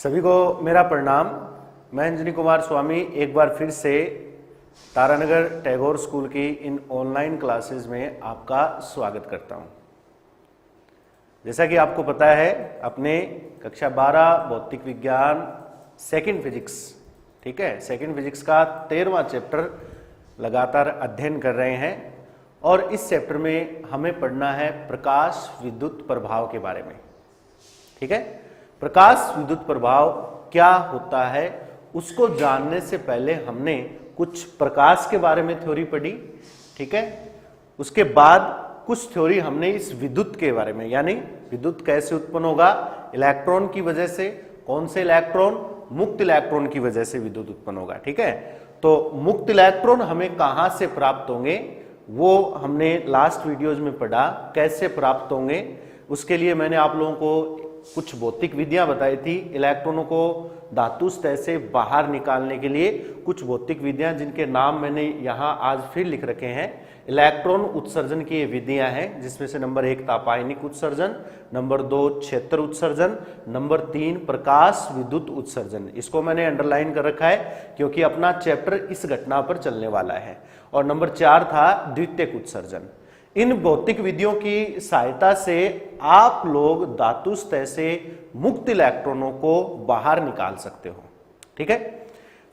सभी को मेरा प्रणाम। मैं अंजनी कुमार स्वामी एक बार फिर से तारानगर टैगोर स्कूल की इन ऑनलाइन क्लासेस में आपका स्वागत करता हूं। जैसा कि आपको पता है, अपने कक्षा 12 भौतिक विज्ञान सेकंड फिजिक्स, ठीक है, सेकंड फिजिक्स का 13वां चैप्टर लगातार अध्ययन कर रहे हैं और इस चैप्टर में हमें पढ़ना है प्रकाश विद्युत प्रभाव के बारे में। ठीक है, प्रकाश विद्युत प्रभाव क्या होता है उसको जानने से पहले हमने कुछ प्रकाश के बारे में थ्योरी पढ़ी। ठीक है, उसके बाद कुछ थ्योरी हमने इस विद्युत के बारे में, यानी विद्युत कैसे उत्पन्न होगा, इलेक्ट्रॉन की वजह से। कौन से इलेक्ट्रॉन? मुक्त इलेक्ट्रॉन की वजह से विद्युत उत्पन्न होगा। ठीक है, तो मुक्त इलेक्ट्रॉन हमें कहां से प्राप्त होंगे वो हमने लास्ट वीडियोज में पढ़ा। कैसे प्राप्त होंगे उसके लिए मैंने आप लोगों को कुछ भौतिक विधियां बताई थी। इलेक्ट्रॉनों को धातु सतह से बाहर निकालने के लिए कुछ भौतिक विधियां, जिनके नाम मैंने यहां आज फिर लिख रखे हैं। इलेक्ट्रॉन उत्सर्जन की ये विधियां हैं, जिसमें से नंबर 1 तापायनिक उत्सर्जन, नंबर 2 क्षेत्र उत्सर्जन, नंबर 3 प्रकाश विद्युत उत्सर्जन। इसको मैंने अंडरलाइन कर रखा है क्योंकि अपना चैप्टर इस घटना पर चलने वाला है। और नंबर 4 था द्वितीयक उत्सर्जन। इन भौतिक विधियों की सहायता से आप लोग धातु सतह से मुक्त इलेक्ट्रॉनों को बाहर निकाल सकते हो। ठीक है,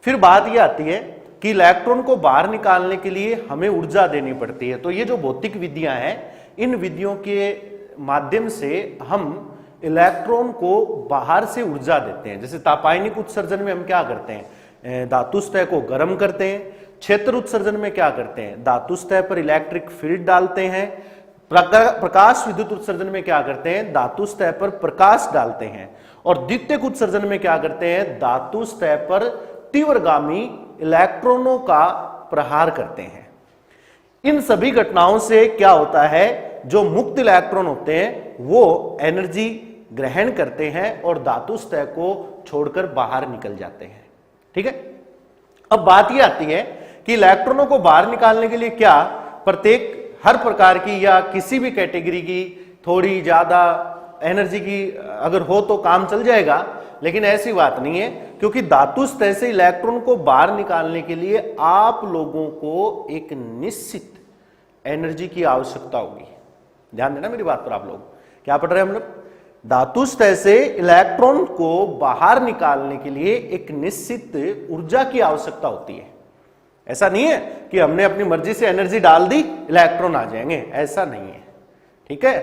फिर बात यह आती है कि इलेक्ट्रॉन को बाहर निकालने के लिए हमें ऊर्जा देनी पड़ती है। तो ये जो भौतिक विधियां हैं, इन विधियों के माध्यम से हम इलेक्ट्रॉन को बाहर से ऊर्जा देते हैं। जैसे तापायनिक उत्सर्जन में हम क्या करते हैं, धातु सतह को गर्म करते हैं। क्षेत्र उत्सर्जन में क्या करते हैं, धातु सतह पर इलेक्ट्रिक फील्ड डालते हैं। प्रकाश विद्युत उत्सर्जन में क्या करते हैं, धातु सतह पर प्रकाश डालते हैं। और द्वितीयक उत्सर्जन में क्या करते हैं, धातु सतह पर तीव्रगामी इलेक्ट्रॉनों का प्रहार करते हैं। इन सभी घटनाओं से क्या होता है, जो मुक्त इलेक्ट्रॉन होते हैं वो एनर्जी ग्रहण करते हैं और धातु सतह को छोड़कर बाहर निकल जाते हैं। ठीक है, अब बात यह आती है कि इलेक्ट्रॉनों को बाहर निकालने के लिए क्या प्रत्येक हर प्रकार की या किसी भी कैटेगरी की थोड़ी ज्यादा एनर्जी की अगर हो तो काम चल जाएगा, लेकिन ऐसी बात नहीं है, क्योंकि धातु सतह से इलेक्ट्रॉन को बाहर निकालने के लिए आप लोगों को एक निश्चित एनर्जी की आवश्यकता होगी। ध्यान देना मेरी बात पर। आप लोग क्या पढ़ रहे हैं हम लोग, धातु सतह से इलेक्ट्रॉन को बाहर निकालने के लिए एक निश्चित ऊर्जा की आवश्यकता होती है। ऐसा नहीं है कि हमने अपनी मर्जी से एनर्जी डाल दी इलेक्ट्रॉन आ जाएंगे, ऐसा नहीं है। ठीक है,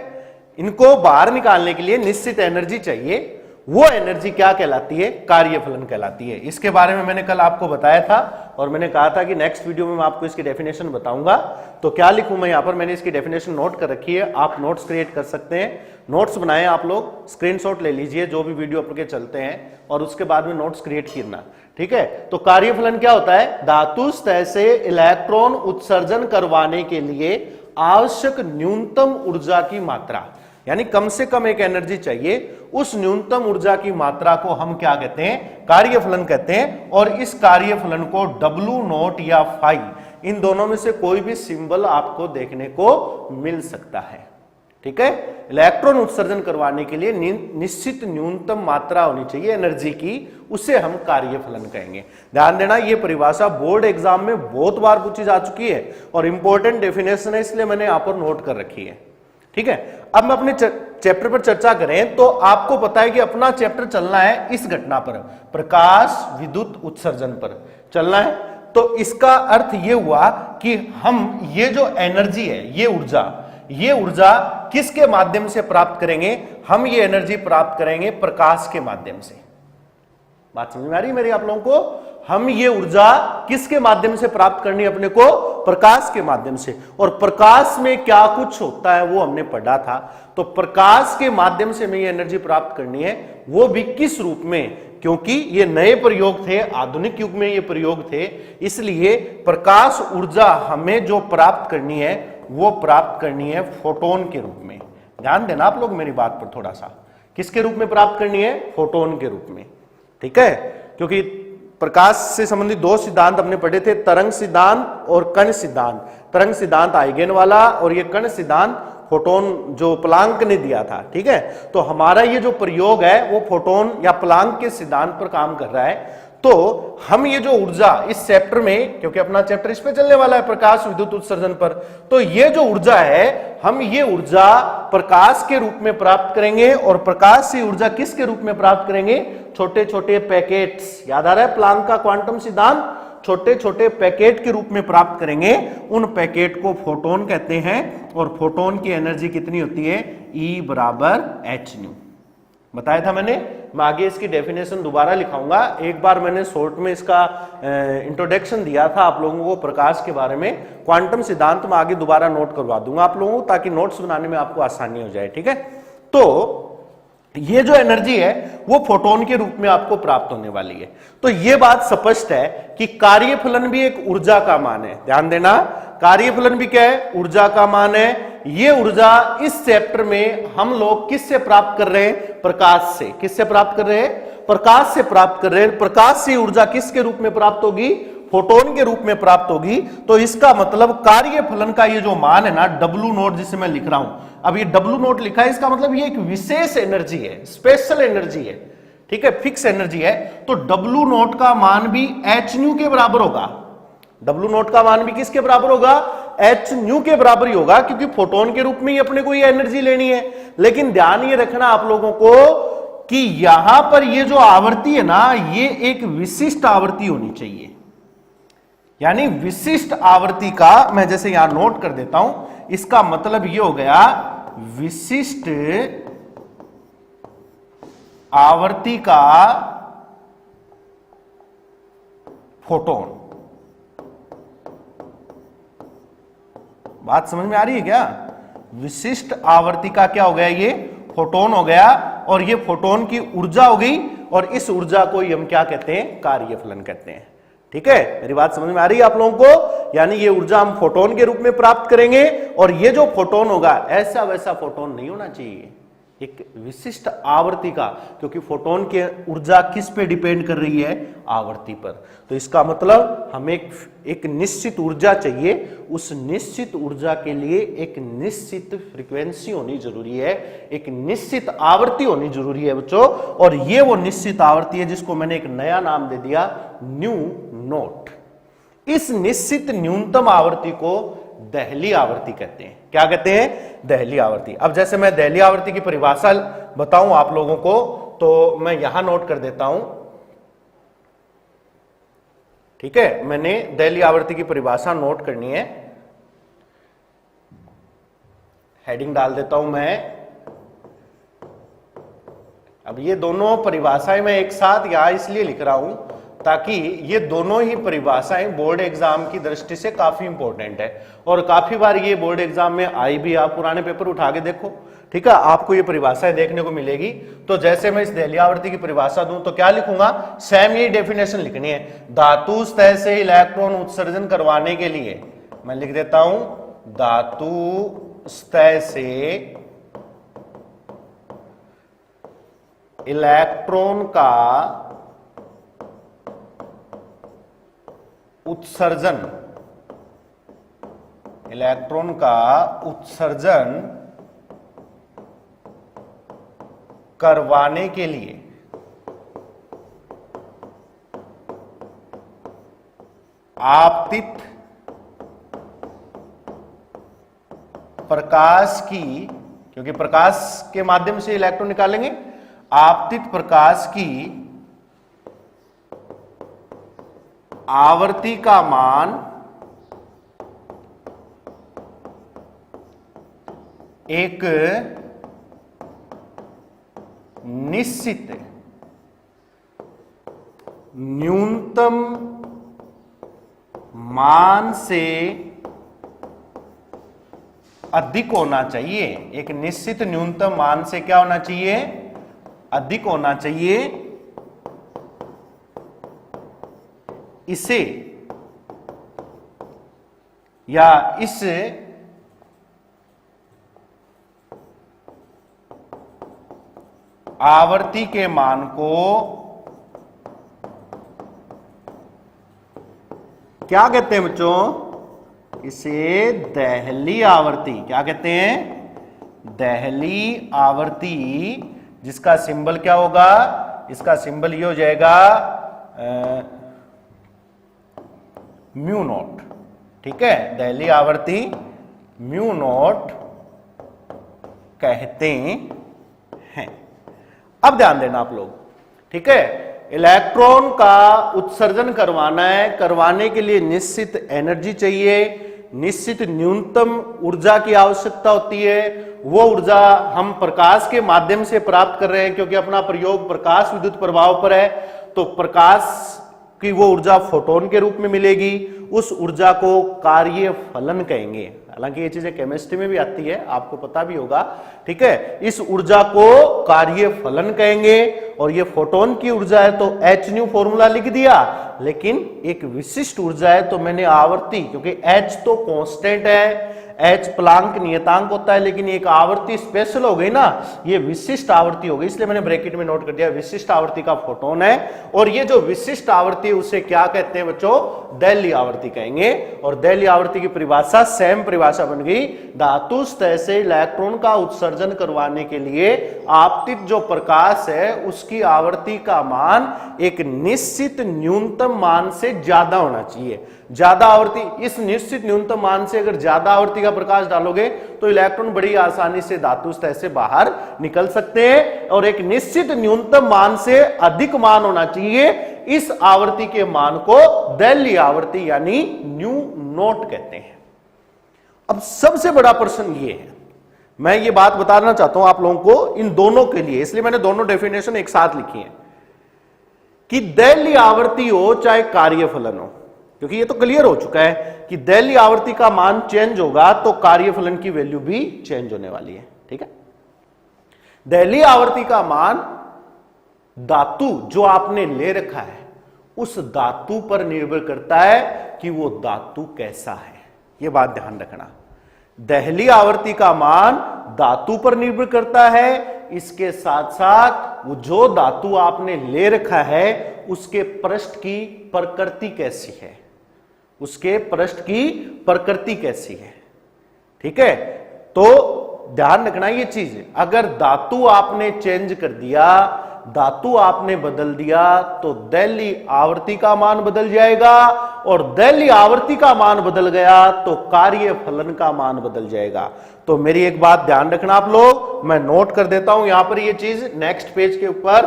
इनको बाहर निकालने के लिए निश्चित एनर्जी चाहिए। वो एनर्जी क्या कहलाती है, कार्यफलन कहलाती है। इसके बारे में मैंने कल आपको बताया था और मैंने कहा था कि नेक्स्ट वीडियो में मैं आपको इसकी डेफिनेशन बताऊंगा। तो क्या लिखूं मैं यहां पर, मैंने इसकी डेफिनेशन नोट कर रखी है, आप नोट्स क्रिएट कर सकते हैं। नोट्स बनाए आप लोग, स्क्रीनशॉट ले लीजिए जो भी वीडियो आपके चलते हैं और उसके बाद में नोट्स क्रिएट करना। ठीक है, तो कार्यफलन क्या होता है, धातु सतह से इलेक्ट्रॉन उत्सर्जन करवाने के लिए आवश्यक न्यूनतम ऊर्जा की मात्रा, यानी कम से कम एक एनर्जी चाहिए, उस न्यूनतम ऊर्जा की मात्रा को हम क्या कहते हैं, कार्यफलन कहते हैं। और इस कार्यफलन को W0 या फाई, इन दोनों में से कोई भी सिंबल आपको देखने को मिल सकता है। ठीक है, इलेक्ट्रॉन उत्सर्जन करवाने के लिए निश्चित न्यूनतम मात्रा होनी चाहिए एनर्जी की, उसे हम कार्यफलन कहेंगे। ध्यान देना, ये परिभाषा बोर्ड एग्जाम में बहुत बार पूछी जा चुकी है और इंपॉर्टेंट डेफिनेशन है, इसलिए मैंने यहां पर नोट कर रखी है। ठीक है, अब मैं अपने चैप्टर पर चर्चा करें तो आपको पता है कि अपना चैप्टर चलना है इस घटना पर, प्रकाश विद्युत उत्सर्जन पर चलना है। तो इसका अर्थ यह हुआ कि हम ये जो एनर्जी है, ये ऊर्जा किसके माध्यम से प्राप्त करेंगे, हम ये एनर्जी प्राप्त करेंगे प्रकाश के माध्यम से। बात समझ में आ रही है मेरी आप लोगों को, हम ये ऊर्जा किसके माध्यम से प्राप्त करनी है अपने को, प्रकाश के माध्यम से। और प्रकाश में क्या कुछ होता है वो हमने पढ़ा था। तो प्रकाश के माध्यम से हमें ये एनर्जी प्राप्त करनी है, वो भी किस रूप में, क्योंकि ये नए प्रयोग थे, आधुनिक युग में ये प्रयोग थे, इसलिए प्रकाश ऊर्जा हमें जो प्राप्त करनी है वो प्राप्त करनी है फोटोन के रूप में। ध्यान देना आप लोग मेरी बात पर थोड़ा सा, किसके रूप में प्राप्त करनी है, फोटोन के रूप में। ठीक है, क्योंकि प्रकाश से संबंधित दो सिद्धांत हमने पढ़े थे, तरंग सिद्धांत और कण सिद्धांत। तरंग सिद्धांत आइगेन वाला और ये कण सिद्धांत फोटोन जो प्लांक ने दिया था, ठीक है। तो हमारा ये जो प्रयोग है वो फोटोन या प्लांक के सिद्धांत पर काम कर रहा है। तो हम ये जो ऊर्जा इस चैप्टर में, क्योंकि अपना चैप्टर इस पे चलने वाला है प्रकाश विद्युत उत्सर्जन पर, तो ये जो ऊर्जा है हम ये ऊर्जा प्रकाश के रूप में प्राप्त करेंगे। और प्रकाश से ऊर्जा किसके रूप में प्राप्त करेंगे? छोटे छोटे पैकेट्स, याद आ रहा है प्लांक का क्वांटम सिद्धांत, छोटे छोटे पैकेट के रूप में प्राप्त करेंगे। उन पैकेट को फोटोन कहते हैं। और फोटोन की एनर्जी कितनी होती है? E बराबर hν। बताया था मैंने, मैं आगे इसकी डेफिनेशन दोबारा लिखाऊंगा। एक बार मैंने शॉर्ट में इसका इंट्रोडक्शन दिया था आप लोगों को प्रकाश के बारे में। क्वांटम सिद्धांत में आगे दोबारा नोट करवा दूंगा आप लोगों को, ताकि नोट्स बनाने में आपको आसानी हो जाए, ठीक है। तो ये जो एनर्जी है वो फोटोन के रूप में आपको प्राप्त होने वाली है। तो ये बात स्पष्ट है कि कार्यफलन भी एक ऊर्जा का मान है। ध्यान देना, कार्यफलन भी क्या है? ऊर्जा का मान है। ये ऊर्जा इस चैप्टर में हम लोग किससे प्राप्त कर रहे हैं? प्रकाश से। किससे प्राप्त कर रहे हैं? प्रकाश से प्राप्त कर रहे हैं। प्रकाश से ऊर्जा किसके रूप में प्राप्त होगी? फोटोन के रूप में प्राप्त होगी। तो इसका मतलब कार्यफलन का ये जो मान है ना, W नोट जिसे मैं लिख रहा हूं, अब ये W नोट लिखा है, इसका मतलब ये एक विशेष एनर्जी है, स्पेशल एनर्जी है, ठीक है, फिक्स एनर्जी है। तो W नोट का मान भी hν के बराबर होगा। W नोट का मान भी किसके बराबर होगा? hν के बराबर ही होगा, क्योंकि फोटोन के रूप में ही अपने को ये एनर्जी लेनी है। लेकिन ध्यान ये रखना आप लोगों को कि यहां पर ये जो आवृत्ति है ना, ये एक विशिष्ट आवृत्ति होनी चाहिए। यानी विशिष्ट आवृत्ति का, मैं जैसे यहां नोट कर देता हूं, इसका मतलब ये हो गया विशिष्ट आवृत्ति का फोटोन। बात समझ में आ रही है क्या? विशिष्ट आवृत्ति का क्या हो गया? ये फोटोन हो गया। और ये फोटोन की ऊर्जा हो गई। और इस ऊर्जा को हम क्या कहते हैं? कार्यफलन कहते हैं। ठीक है, मेरी बात समझ में आ रही है आप लोगों को? यानी ये ऊर्जा हम फोटोन के रूप में प्राप्त करेंगे। और ये जो फोटोन होगा ऐसा वैसा फोटोन नहीं होना चाहिए, एक विशिष्ट आवृत्ति का, क्योंकि फोटोन की ऊर्जा किस पे डिपेंड कर रही है? आवृत्ति पर। तो इसका मतलब हमें एक निश्चित ऊर्जा चाहिए। उस निश्चित ऊर्जा के लिए एक निश्चित फ्रीक्वेंसी होनी जरूरी है, एक निश्चित आवृत्ति होनी जरूरी है बच्चों। और ये वो निश्चित आवृत्ति है जिसको मैंने एक नया नाम दे दिया, न्यू नोट। इस निश्चित न्यूनतम आवृत्ति को दहली आवृत्ति कहते हैं। क्या कहते हैं? दहली आवृत्ति। अब जैसे मैं दहली आवृत्ति की परिभाषा बताऊं आप लोगों को, तो मैं यहां नोट कर देता हूं, ठीक है। मैंने दहली आवृत्ति की परिभाषा नोट करनी है, हेडिंग डाल देता हूं मैं। अब ये दोनों परिभाषाएं मैं एक साथ यहां इसलिए लिख रहा हूं ताकि ये दोनों ही परिभाषाएं बोर्ड एग्जाम की दृष्टि से काफी इंपॉर्टेंट है। और काफी बार ये बोर्ड एग्जाम में आई भी, आप पुराने पेपर उठा के देखो, ठीक है, आपको ये परिभाषाएं देखने को मिलेगी। तो जैसे मैं इस दहली आवृत्ति की परिभाषा दूं तो क्या लिखूंगा? सेम यही डेफिनेशन लिखनी है। धातु सतह से इलेक्ट्रॉन उत्सर्जन करवाने के लिए मैं लिख देता हूं, धातु सतह से इलेक्ट्रॉन का उत्सर्जन, इलेक्ट्रॉन का उत्सर्जन करवाने के लिए आपतित प्रकाश की, क्योंकि प्रकाश के माध्यम से इलेक्ट्रॉन निकालेंगे, आपतित प्रकाश की आवृत्ति का मान एक निश्चित न्यूनतम मान से अधिक होना चाहिए। एक निश्चित न्यूनतम मान से क्या होना चाहिए? अधिक होना चाहिए। इसे या इस आवृत्ति के मान को क्या कहते हैं बच्चों? इसे दहली आवृत्ति। क्या कहते हैं? दहली आवर्ती, जिसका सिंबल क्या होगा, इसका सिंबल ये हो जाएगा म्यू नॉट। ठीक है, दहली आवर्ती म्यू नॉट कहते हैं। अब ध्यान देना आप लोग, ठीक है, इलेक्ट्रॉन का उत्सर्जन करवाना है, करवाने के लिए निश्चित एनर्जी चाहिए, निश्चित न्यूनतम ऊर्जा की आवश्यकता होती है। वो ऊर्जा हम प्रकाश के माध्यम से प्राप्त कर रहे हैं, क्योंकि अपना प्रयोग प्रकाश विद्युत प्रभाव पर है, तो प्रकाश की वो ऊर्जा फोटोन के रूप में मिलेगी। उस ऊर्जा को कार्य फलन कहेंगे। हालांकि ये चीजें केमिस्ट्री में भी आती है, आपको पता भी होगा। ठीक है, इस ऊर्जा को कार्य फलन कहेंगे, और ये फोटोन की ऊर्जा है तो एच न्यू फॉर्मूला लिख दिया, लेकिन एक विशिष्ट ऊर्जा है तो मैंने आवर्ती, क्योंकि एच तो कांस्टेंट है, एच प्लांक नियतांक होता है, लेकिन एक आवर्ती स्पेशल हो गई ना, ये विशिष्ट आवर्ती हो गई, इसलिए मैंने ब्रैकेट में नोट कर दिया विशिष्ट आवर्ती का फोटोन है। और ये जो विशिष्ट आवर्ती है उसे क्या कहते हैं बच्चों, दहली आवर्ती कहेंगे। और दहली आवर्ती की परिभाषा सेम परिभाषा बन गई, धातु सतह से इलेक्ट्रॉन का उत्सर्जन करवाने के लिए आपतित जो प्रकाश है उसकी आवर्ती का मान एक निश्चित न्यूनतम मान से ज्यादा होना चाहिए। ज्यादा आवर्ती, इस निश्चित न्यूनतम मान से अगर ज्यादा आवर्ती का प्रकाश डालोगे तो इलेक्ट्रॉन बड़ी आसानी से धातु सतह से बाहर निकल सकते हैं, और एक निश्चित न्यूनतम मान से अधिक मान होना चाहिए। इस आवर्ती के मान को दहली आवर्ती यानी न्यू नॉट कहते हैं। अब सबसे बड़ा प्रश्न ये है, मैं ये बात बताना चाहता हूं आप लोगों को इन दोनों के लिए, इसलिए मैंने दोनों डेफिनेशन एक साथ लिखी है कि दहली आवर्ती हो चाहे कार्यफलन हो, क्योंकि ये तो क्लियर हो चुका है कि दहली आवर्ती का मान चेंज होगा तो कार्यफलन की वैल्यू भी चेंज होने वाली है। ठीक है, दहली आवर्ती का मान धातु जो आपने ले रखा है उस धातु पर निर्भर करता है कि वो धातु कैसा है। ये बात ध्यान रखना, दहली आवर्ती का मान धातु पर निर्भर करता है, इसके साथ साथ वो जो धातु आपने ले रखा है उसके पृष्ठ की प्रकृति कैसी है, उसके पृष्ठ की प्रकृति कैसी है। ठीक है, तो ध्यान रखना ये चीज, अगर धातु आपने चेंज कर दिया, धातु आपने बदल दिया, तो दहली आवर्ती का मान बदल जाएगा, और दहली आवर्ती का मान बदल गया तो कार्य फलन का मान बदल जाएगा। तो मेरी एक बात ध्यान रखना आप लोग, मैं नोट कर देता हूं यहां पर ये चीज नेक्स्ट पेज के ऊपर,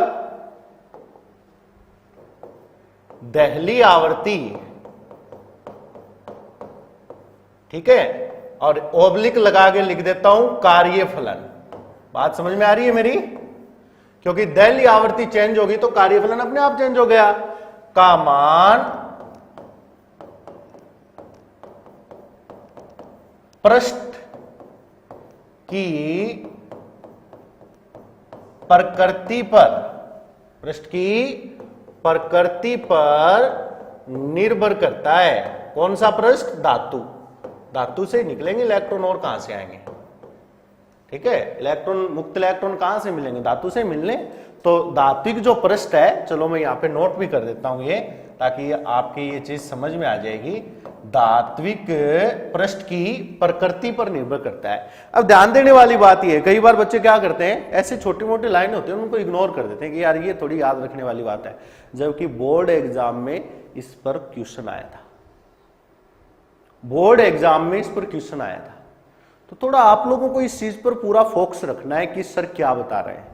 दहली आवर्ती, ठीक है, और ओब्लिक लगा के लिख देता हूं कार्य फलन। बात समझ में आ रही है मेरी, क्योंकि दहली आवर्ती चेंज होगी तो कार्यफलन अपने आप चेंज हो गया। का मान पृष्ठ की प्रकृति पर, पृष्ठ की प्रकृति पर निर्भर करता है। कौन सा पृष्ठ, धातु, धातु से निकलेंगे इलेक्ट्रॉन और कहां से आएंगे। ठीक है, इलेक्ट्रॉन, मुक्त इलेक्ट्रॉन कहां से मिलेंगे, धातु से मिलने। तो धात्विक जो पृष्ठ है, चलो मैं यहां पे नोट भी कर देता हूं ये, ताकि आपकी ये चीज समझ में आ जाएगी। धात्विक पृष्ठ की प्रकृति पर निर्भर करता है। अब ध्यान देने वाली बात ये है, कई बार बच्चे क्या करते हैं, ऐसे छोटी मोटी लाइन होती है उनको इग्नोर कर देते हैं कि यार ये थोड़ी याद रखने वाली बात है, जबकि बोर्ड एग्जाम में इस पर क्वेश्चन आया था, बोर्ड एग्जाम में इस पर क्वेश्चन आया था। तो थोड़ा आप लोगों को इस चीज पर पूरा फोकस रखना है कि सर क्या बता रहे हैं,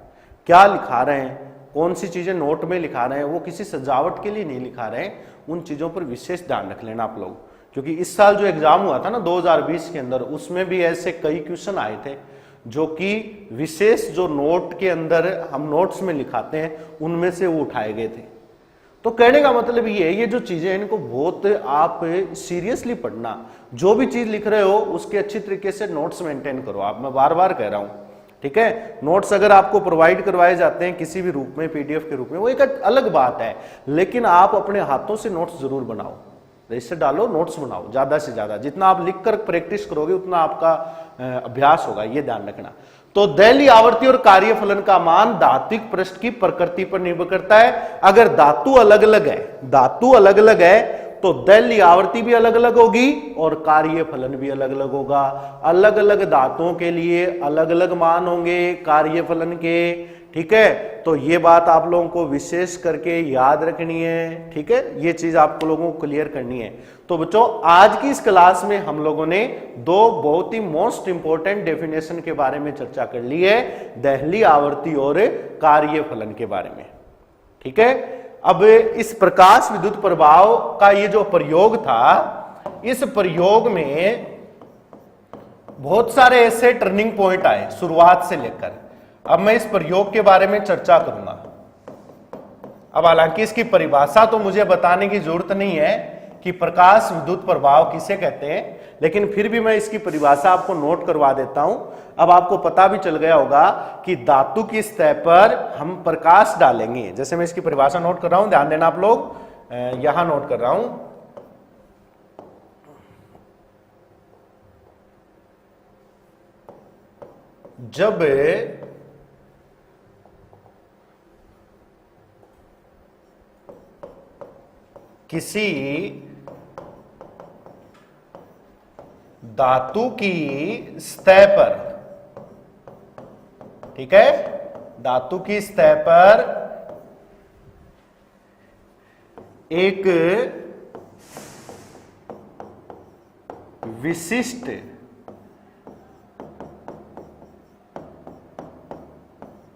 क्या लिखा रहे हैं, कौन सी चीजें नोट में लिखा रहे हैं, वो किसी सजावट के लिए नहीं लिखा रहे हैं, उन चीजों पर विशेष ध्यान रख लेना आप लोग। क्योंकि इस साल जो एग्जाम हुआ था ना 2020 के अंदर, उसमें भी ऐसे कई क्वेश्चन आए थे जो कि विशेष जो नोट के अंदर हम नोट्स में लिखाते हैं उनमें से वो उठाए गए थे। तो कहने का मतलब ये है, ये जो चीजें हैं इनको बहुत आप सीरियसली पढ़ना, जो भी चीज लिख रहे हो उसके अच्छी तरीके से नोट्स मेंटेन करो आप, मैं बार बार कह रहा हूं। ठीक है, नोट्स अगर आपको प्रोवाइड करवाए जाते हैं किसी भी रूप में, पीडीएफ के रूप में, वो एक अलग बात है, लेकिन आप अपने हाथों से नोट्स जरूर बनाओ, रजिस्टर डालो, नोट्स बनाओ, ज्यादा से ज्यादा। जितना आप लिखकर प्रैक्टिस करोगे उतना आपका अभ्यास होगा, ये ध्यान रखना। तो दहली आवर्ती और कार्यफलन का मान धात्विक पृष्ठ की प्रकृति पर निर्भर करता है। अगर धातु अलग अलग है, धातु अलग अलग है, तो दैर्घ्य आवृत्ति भी अलग अलग होगी और कार्य फलन भी अलग अलग होगा। अलग अलग धातुओं के लिए अलग अलग मान होंगे कार्य फलन के, ठीक है। तो ये बात आप लोगों को विशेष करके याद रखनी है, ठीक है, ये चीज आप लोगों को क्लियर करनी है। तो बच्चों आज की इस क्लास में हम लोगों ने दो बहुत ही मोस्ट इंपॉर्टेंट डेफिनेशन के बारे में चर्चा कर ली है, दैर्घ्य आवृत्ति और कार्य फलन के बारे में, ठीक है। अब इस प्रकाश विद्युत प्रभाव का ये जो प्रयोग था, इस प्रयोग में बहुत सारे ऐसे टर्निंग पॉइंट आए शुरुआत से लेकर। अब मैं इस प्रयोग के बारे में चर्चा करूंगा। अब हालांकि इसकी परिभाषा तो मुझे बताने की जरूरत नहीं है कि प्रकाश विद्युत प्रभाव किसे कहते हैं, लेकिन फिर भी मैं इसकी परिभाषा आपको नोट करवा देता हूं। अब आपको पता भी चल गया होगा कि धातु की सतह पर हम प्रकाश डालेंगे। जैसे मैं इसकी परिभाषा नोट कर रहा हूं, ध्यान देना आप लोग, यहां नोट कर रहा हूं। जब किसी धातु की सतह पर, ठीक है, धातु की सतह पर एक विशिष्ट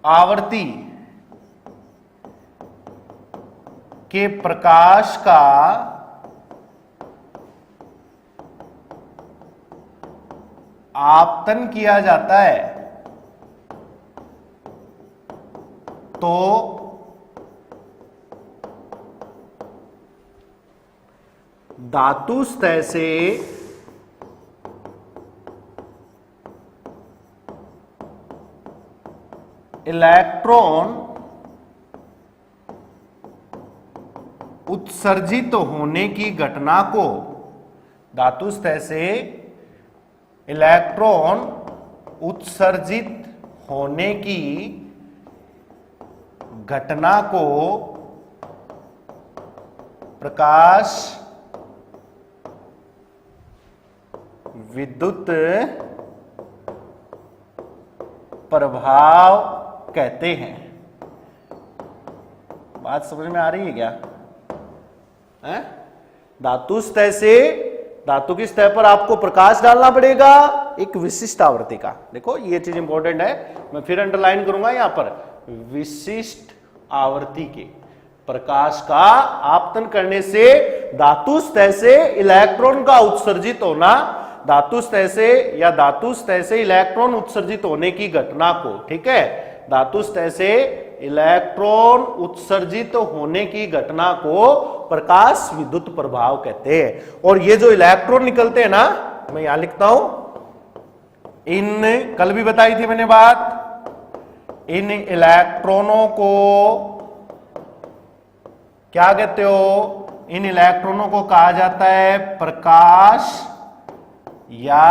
आवृत्ति के प्रकाश का आपतन किया जाता है तो धातु सतह से इलेक्ट्रॉन उत्सर्जित होने की घटना को, धातु सतह से इलेक्ट्रॉन उत्सर्जित होने की घटना को प्रकाश विद्युत प्रभाव कहते हैं। बात समझ में आ रही है क्या? धातु सतह से, धातु की सतह पर आपको प्रकाश डालना पड़ेगा एक विशिष्ट आवृत्ति का। देखो ये चीज इंपॉर्टेंट है, मैं फिर अंडरलाइन करूंगा यहां पर, विशिष्ट आवृत्ति के प्रकाश का आपतन करने से धातु सतह से इलेक्ट्रॉन का उत्सर्जित होना, धातु सतह से या धातु सतह से इलेक्ट्रॉन उत्सर्जित होने की घटना को, ठीक है, धातु सतह से इलेक्ट्रॉन उत्सर्जित होने की घटना को प्रकाश विद्युत प्रभाव कहते हैं। और ये जो इलेक्ट्रॉन निकलते हैं ना, मैं यहां लिखता हूं, इन, कल भी बताई थी मैंने बात, इन इलेक्ट्रॉनों को क्या कहते हो? इन इलेक्ट्रॉनों को कहा जाता है प्रकाश, या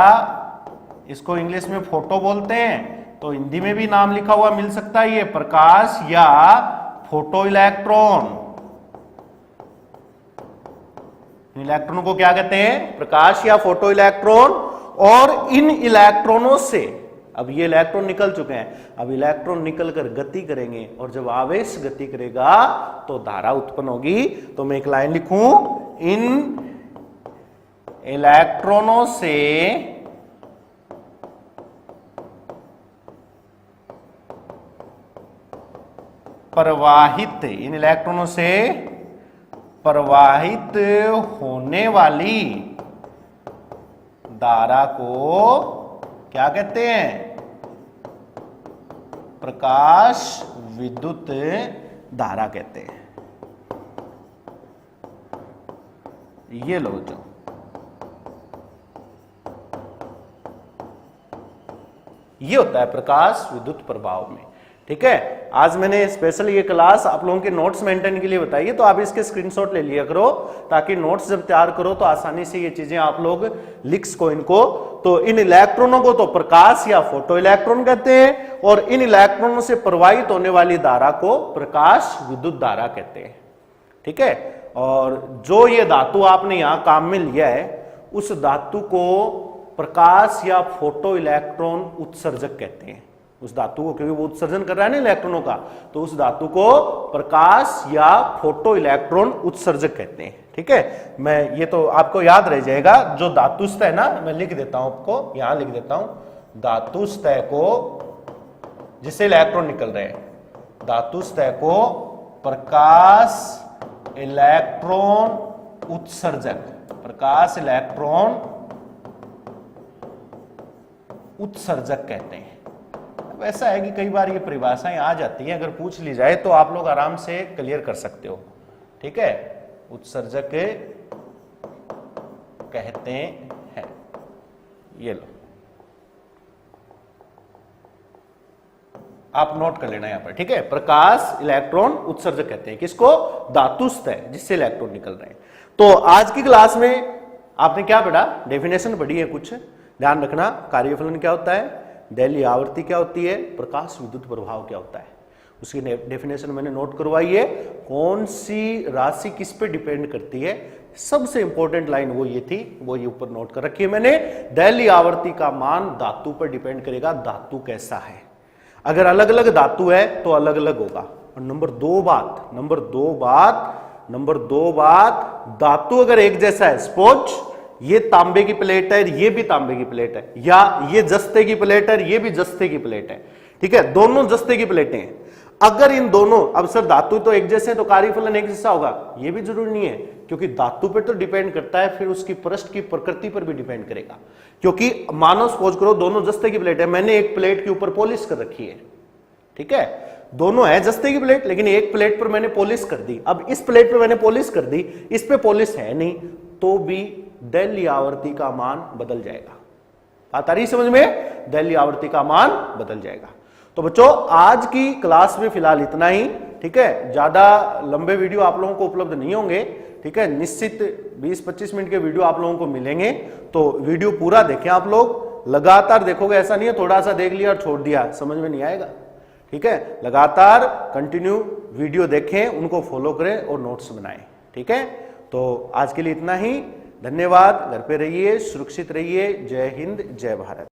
इसको इंग्लिश में फोटो बोलते हैं, तो हिंदी में भी नाम लिखा हुआ मिल सकता है, ये प्रकाश या फोटो इलेक्ट्रॉन। इलेक्ट्रॉनों को क्या कहते हैं? प्रकाश या फोटो इलेक्ट्रॉन। और इन इलेक्ट्रॉनों से, अब ये इलेक्ट्रॉन निकल चुके हैं, अब इलेक्ट्रॉन निकलकर गति करेंगे, और जब आवेश गति करेगा तो धारा उत्पन्न होगी। तो मैं एक लाइन लिखूं, इन इलेक्ट्रॉनों से प्रवाहित, इन इलेक्ट्रॉनों से प्रवाहित होने वाली धारा को क्या कहते हैं? प्रकाश विद्युत धारा कहते हैं। ये लो जो, ये होता है प्रकाश विद्युत प्रभाव में, ठीक है। आज मैंने स्पेशल ये क्लास आप लोगों के नोट्स मेंटेन के लिए बताई है, तो आप इसके स्क्रीनशॉट ले लिया करो, ताकि नोट्स जब तैयार करो तो आसानी से ये चीजें आप लोग लिख सको इनको। तो इन इलेक्ट्रॉनों को तो प्रकाश या फोटो इलेक्ट्रॉन कहते हैं, और इन इलेक्ट्रॉनों से प्रवाहित होने वाली धारा को प्रकाश विद्युत धारा कहते हैं, ठीक है। और जो ये धातु आपने यहां काम में लिया है उस धातु को प्रकाश या फोटो इलेक्ट्रॉन उत्सर्जक कहते हैं। उस धातु को, क्योंकि वो उत्सर्जन कर रहा है ना इलेक्ट्रॉनों का, तो उस धातु को प्रकाश या फोटो इलेक्ट्रॉन उत्सर्जक कहते हैं। ठीक है, मैं ये तो आपको याद रह जाएगा। जो धातु सतह ना, मैं लिख देता हूं आपको, यहां लिख देता हूं, धातु सतह को जिससे इलेक्ट्रॉन निकल रहे हैं, धातु सतह को प्रकाश इलेक्ट्रॉन उत्सर्जक, प्रकाश इलेक्ट्रॉन उत्सर्जक कहते हैं। अब ऐसा है कि कई बार ये परिभाषाएं आ जाती हैं, अगर पूछ ली जाए तो आप लोग आराम से क्लियर कर सकते हो। ठीक है, उत्सर्जक कहते हैं, ये लो आप नोट कर लेना यहां पर। ठीक है, प्रकाश इलेक्ट्रॉन उत्सर्जक कहते हैं किसको? धातु सतह जिससे इलेक्ट्रॉन निकल रहे हैं। तो आज की क्लास में आपने क्या पढ़ा? डेफिनेशन पढ़ी है कुछ, ध्यान रखना। कार्यफलन क्या होता है, दैलीय आवर्ती क्या होती है, प्रकाश विद्युत प्रभाव क्या होता है, उसकी डेफिनेशन मैंने नोट करवाई है। कौन सी राशि किस पे डिपेंड करती है, सबसे इंपॉर्टेंट लाइन वो ये थी, वो ये ऊपर नोट कर रखी है मैंने। दैलीय आवर्ती का मान धातु पर डिपेंड करेगा, धातु कैसा है। अगर अलग अलग धातु है तो अलग अलग होगा। और नंबर दो बात, धातु अगर एक जैसा है, सपोज ये तांबे की प्लेट है, ये भी तांबे की प्लेट है, या ये जस्ते की प्लेट है, ये भी जस्ते की प्लेट है। ठीक है, दोनों जस्ते की प्लेटें हैं। अगर इन दोनों, अब सर धातु तो एक जैसे हैं तो कार्यफलन एक जैसा होगा, ये भी जरूरी नहीं है, क्योंकि धातु पर तो डिपेंड करता है, फिर उसकी पृष्ठ की प्रकृति पर भी डिपेंड करेगा। क्योंकि मानो सपोज करो दोनों जस्ते की प्लेट है, मैंने एक प्लेट के ऊपर पॉलिश कर रखी है। ठीक है, दोनों है जस्ते की प्लेट, लेकिन एक प्लेट पर मैंने पॉलिश कर दी। अब इस प्लेट पर मैंने पॉलिश कर दी, इस पे पॉलिश है नहीं, तो भी दैलीय आवर्ती का मान बदल जाएगा। बात आ रही समझ में? दैलीय आवर्ती का मान बदल जाएगा। तो बच्चों आज की क्लास में फिलहाल इतना ही। ठीक है, ज्यादा लंबे वीडियो आप लोगों को उपलब्ध नहीं होंगे। ठीक है, निश्चित 20-25 मिनट के वीडियो आप लोगों को मिलेंगे, तो वीडियो पूरा देखें आप लोग, लगातार देखोगे। ऐसा नहीं है थोड़ा सा देख लिया और छोड़ दिया, समझ में नहीं आएगा। ठीक है, लगातार कंटिन्यू वीडियो देखें, उनको फॉलो करें और नोट्स बनाएं। ठीक है, तो आज के लिए इतना ही। धन्यवाद। घर पे रहिए, सुरक्षित रहिए। जय हिंद, जय भारत।